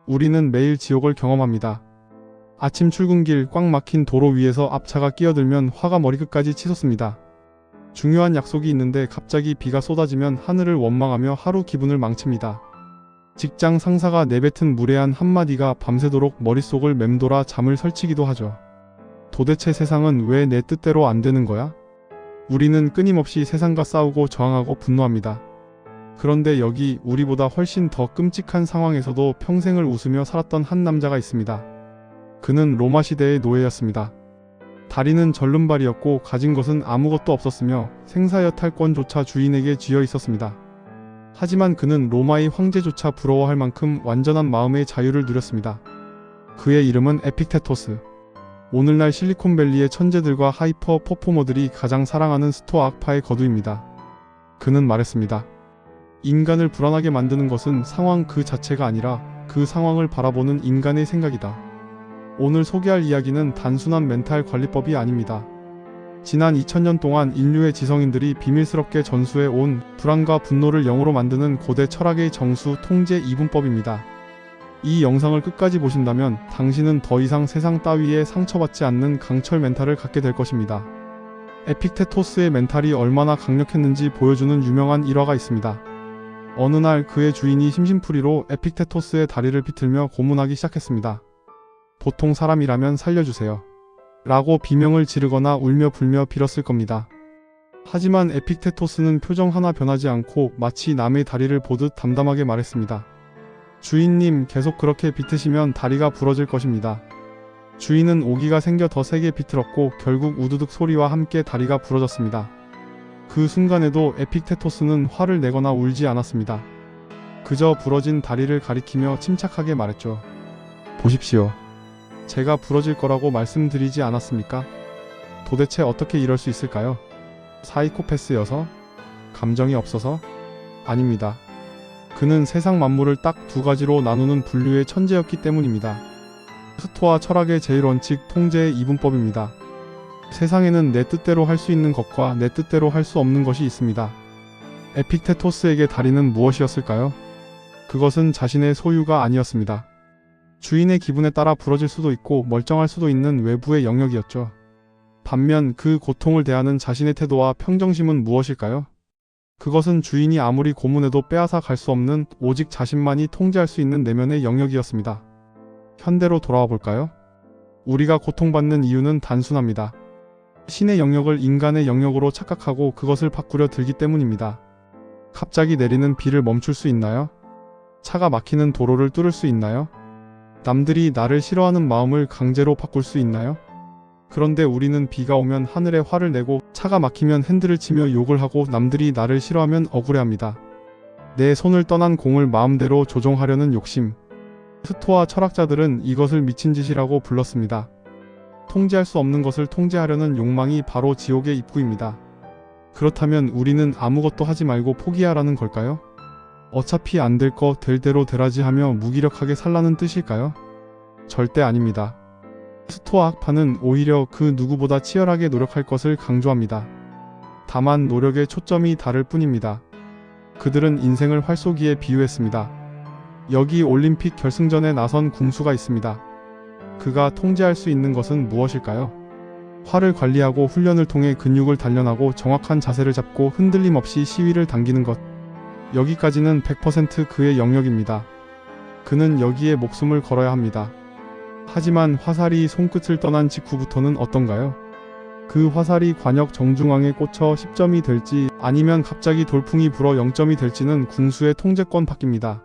우리는 매일 지옥을 경험합니다. 아침 출근길 꽉 막힌 도로 위에서 앞차가 끼어들면 화가 머리끝까지 치솟습니다. 중요한 약속이 있는데 갑자기 비가 쏟아지면 하늘을 원망하며 하루 기분을 망칩니다. 직장 상사가 내뱉은 무례한 한마디가 밤새도록 머릿속을 맴돌아 잠을 설치기도 하죠. 도대체 세상은 왜 내 뜻대로 안 되는 거야? 우리는 끊임없이 세상과 싸우고 저항하고 분노합니다. 그런데 여기 우리보다 훨씬 더 끔찍한 상황에서도 평생을 웃으며 살았던 한 남자가 있습니다. 그는 로마 시대의 노예였습니다. 다리는 절름발이었고 가진 것은 아무것도 없었으며 생사여탈권조차 주인에게 쥐어 있었습니다. 하지만 그는 로마의 황제조차 부러워할 만큼 완전한 마음의 자유를 누렸습니다. 그의 이름은 에픽테토스. 오늘날 실리콘밸리의 천재들과 하이퍼 퍼포머들이 가장 사랑하는 스토아 악파의 거두입니다. 그는 말했습니다. 인간을 불안하게 만드는 것은 상황 그 자체가 아니라 그 상황을 바라보는 인간의 생각이다. 오늘 소개할 이야기는 단순한 멘탈 관리법이 아닙니다. 지난 2000년 동안 인류의 지성인들이 비밀스럽게 전수해 온 불안과 분노를 영으로 만드는 고대 철학의 정수 통제 이분법입니다. 이 영상을 끝까지 보신다면 당신은 더 이상 세상 따위에 상처받지 않는 강철 멘탈을 갖게 될 것입니다. 에픽테토스의 멘탈이 얼마나 강력했는지 보여주는 유명한 일화가 있습니다. 어느 날 그의 주인이 심심풀이로 에픽테토스의 다리를 비틀며 고문하기 시작했습니다. 보통 사람이라면 살려주세요. 라고 비명을 지르거나 울며 불며 빌었을 겁니다. 하지만 에픽테토스는 표정 하나 변하지 않고 마치 남의 다리를 보듯 담담하게 말했습니다. 주인님, 계속 그렇게 비트시면 다리가 부러질 것입니다. 주인은 오기가 생겨 더 세게 비틀었고 결국 우두둑 소리와 함께 다리가 부러졌습니다. 그 순간에도 에픽테토스는 화를 내거나 울지 않았습니다. 그저 부러진 다리를 가리키며 침착하게 말했죠. 보십시오. 제가 부러질 거라고 말씀드리지 않았습니까? 도대체 어떻게 이럴 수 있을까요? 사이코패스여서? 감정이 없어서? 아닙니다. 그는 세상 만물을 딱 두 가지로 나누는 분류의 천재였기 때문입니다. 스토아 철학의 제일 원칙 통제의 이분법입니다. 세상에는 내 뜻대로 할 수 있는 것과 내 뜻대로 할 수 없는 것이 있습니다. 에픽테토스에게 다리는 무엇이었을까요? 그것은 자신의 소유가 아니었습니다. 주인의 기분에 따라 부러질 수도 있고 멀쩡할 수도 있는 외부의 영역이었죠. 반면 그 고통을 대하는 자신의 태도와 평정심은 무엇일까요? 그것은 주인이 아무리 고문해도 빼앗아 갈 수 없는 오직 자신만이 통제할 수 있는 내면의 영역이었습니다. 현대로 돌아와 볼까요? 우리가 고통받는 이유는 단순합니다. 신의 영역을 인간의 영역으로 착각하고 그것을 바꾸려 들기 때문입니다. 갑자기 내리는 비를 멈출 수 있나요? 차가 막히는 도로를 뚫을 수 있나요? 남들이 나를 싫어하는 마음을 강제로 바꿀 수 있나요? 그런데 우리는 비가 오면 하늘에 화를 내고 차가 막히면 핸들을 치며 욕을 하고 남들이 나를 싫어하면 억울해합니다. 내 손을 떠난 공을 마음대로 조종하려는 욕심. 스토아 철학자들은 이것을 미친 짓이라고 불렀습니다. 통제할 수 없는 것을 통제하려는 욕망이 바로 지옥의 입구입니다. 그렇다면 우리는 아무것도 하지 말고 포기하라는 걸까요? 어차피 안 될 거 될 대로 되라지 하며 무기력하게 살라는 뜻일까요? 절대 아닙니다. 스토아 학파는 오히려 그 누구보다 치열하게 노력할 것을 강조합니다. 다만 노력의 초점이 다를 뿐입니다. 그들은 인생을 활쏘기에 비유했습니다. 여기 올림픽 결승전에 나선 궁수가 있습니다. 그가 통제할 수 있는 것은 무엇일까요? 화를 관리하고 훈련을 통해 근육을 단련하고 정확한 자세를 잡고 흔들림 없이 시위를 당기는 것. 여기까지는 100% 그의 영역입니다. 그는 여기에 목숨을 걸어야 합니다. 하지만 화살이 손끝을 떠난 직후부터는 어떤가요? 그 화살이 관역 정중앙에 꽂혀 10점이 될지 아니면 갑자기 돌풍이 불어 0점이 될지는 궁수의 통제권 밖입니다.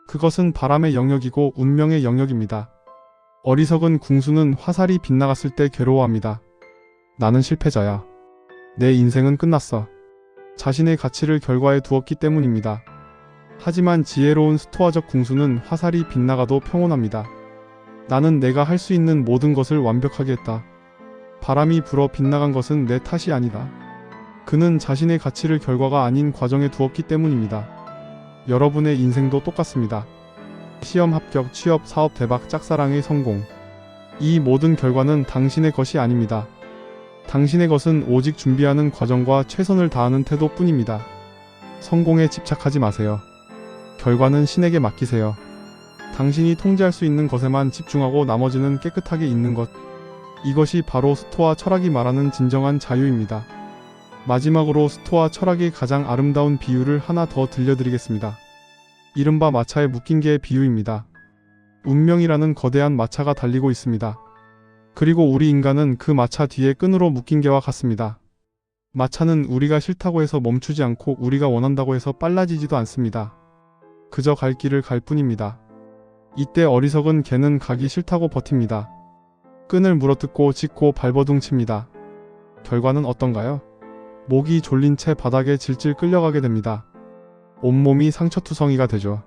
그것은 바람의 영역이고 운명의 영역입니다. 어리석은 궁수는 화살이 빗나갔을 때 괴로워합니다. 나는 실패자야. 내 인생은 끝났어. 자신의 가치를 결과에 두었기 때문입니다. 하지만 지혜로운 스토아적 궁수는 화살이 빗나가도 평온합니다. 나는 내가 할 수 있는 모든 것을 완벽하게 했다. 바람이 불어 빗나간 것은 내 탓이 아니다. 그는 자신의 가치를 결과가 아닌 과정에 두었기 때문입니다. 여러분의 인생도 똑같습니다. 시험 합격, 취업, 사업 대박, 짝사랑의 성공. 이 모든 결과는 당신의 것이 아닙니다. 당신의 것은 오직 준비하는 과정과 최선을 다하는 태도뿐입니다. 성공에 집착하지 마세요. 결과는 신에게 맡기세요. 당신이 통제할 수 있는 것에만 집중하고 나머지는 깨끗하게 있는 것. 이것이 바로 스토아 철학이 말하는 진정한 자유입니다. 마지막으로 스토아 철학의 가장 아름다운 비유를 하나 더 들려드리겠습니다. 이른바 마차에 묶인 개의 비유입니다. 운명이라는 거대한 마차가 달리고 있습니다. 그리고 우리 인간은 그 마차 뒤에 끈으로 묶인 개와 같습니다. 마차는 우리가 싫다고 해서 멈추지 않고 우리가 원한다고 해서 빨라지지도 않습니다. 그저 갈 길을 갈 뿐입니다. 이때 어리석은 개는 가기 싫다고 버팁니다. 끈을 물어뜯고 짖고 발버둥 칩니다. 결과는 어떤가요? 목이 졸린 채 바닥에 질질 끌려가게 됩니다. 온몸이 상처투성이가 되죠.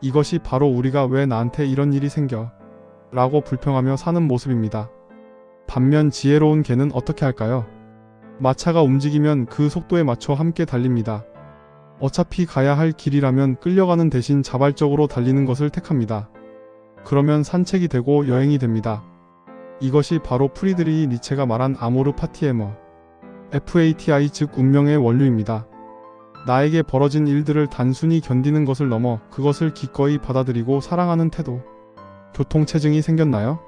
이것이 바로 우리가 왜 나한테 이런 일이 생겨? 라고 불평하며 사는 모습입니다. 반면 지혜로운 개는 어떻게 할까요? 마차가 움직이면 그 속도에 맞춰 함께 달립니다. 어차피 가야 할 길이라면 끌려가는 대신 자발적으로 달리는 것을 택합니다. 그러면 산책이 되고 여행이 됩니다. 이것이 바로 프리드리히 니체가 말한 아모르 파티에머, FATI 즉 운명의 원류입니다. 나에게 벌어진 일들을 단순히 견디는 것을 넘어 그것을 기꺼이 받아들이고 사랑하는 태도. 교통체증이 생겼나요?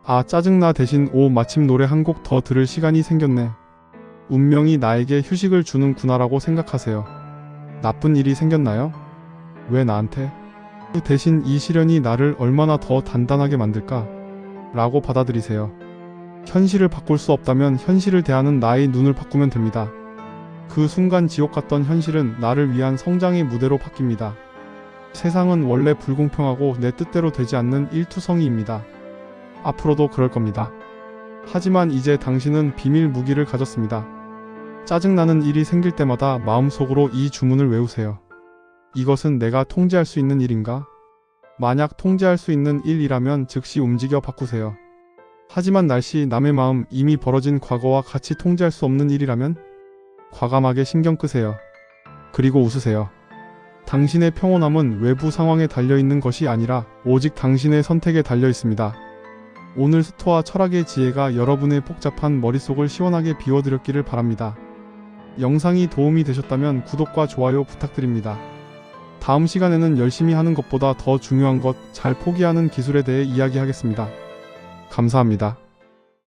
아 짜증나 대신 오 마침 노래 한 곡 더 들을 시간이 생겼네. 운명이 나에게 휴식을 주는구나라고 생각하세요. 나쁜 일이 생겼나요? 왜 나한테? 그 대신 이 시련이 나를 얼마나 더 단단하게 만들까? 라고 받아들이세요. 현실을 바꿀 수 없다면 현실을 대하는 나의 눈을 바꾸면 됩니다. 그 순간 지옥 같던 현실은 나를 위한 성장의 무대로 바뀝니다. 세상은 원래 불공평하고 내 뜻대로 되지 않는 일투성이입니다. 앞으로도 그럴 겁니다. 하지만 이제 당신은 비밀 무기를 가졌습니다. 짜증나는 일이 생길 때마다 마음속으로 이 주문을 외우세요. 이것은 내가 통제할 수 있는 일인가? 만약 통제할 수 있는 일이라면 즉시 움직여 바꾸세요. 하지만 날씨, 남의 마음, 이미 벌어진 과거와 같이 통제할 수 없는 일이라면? 과감하게 신경 끄세요. 그리고 웃으세요. 당신의 평온함은 외부 상황에 달려있는 것이 아니라 오직 당신의 선택에 달려있습니다. 오늘 스토아 철학의 지혜가 여러분의 복잡한 머릿속을 시원하게 비워드렸기를 바랍니다. 영상이 도움이 되셨다면 구독과 좋아요 부탁드립니다. 다음 시간에는 열심히 하는 것보다 더 중요한 것, 잘 포기하는 기술에 대해 이야기하겠습니다. 감사합니다.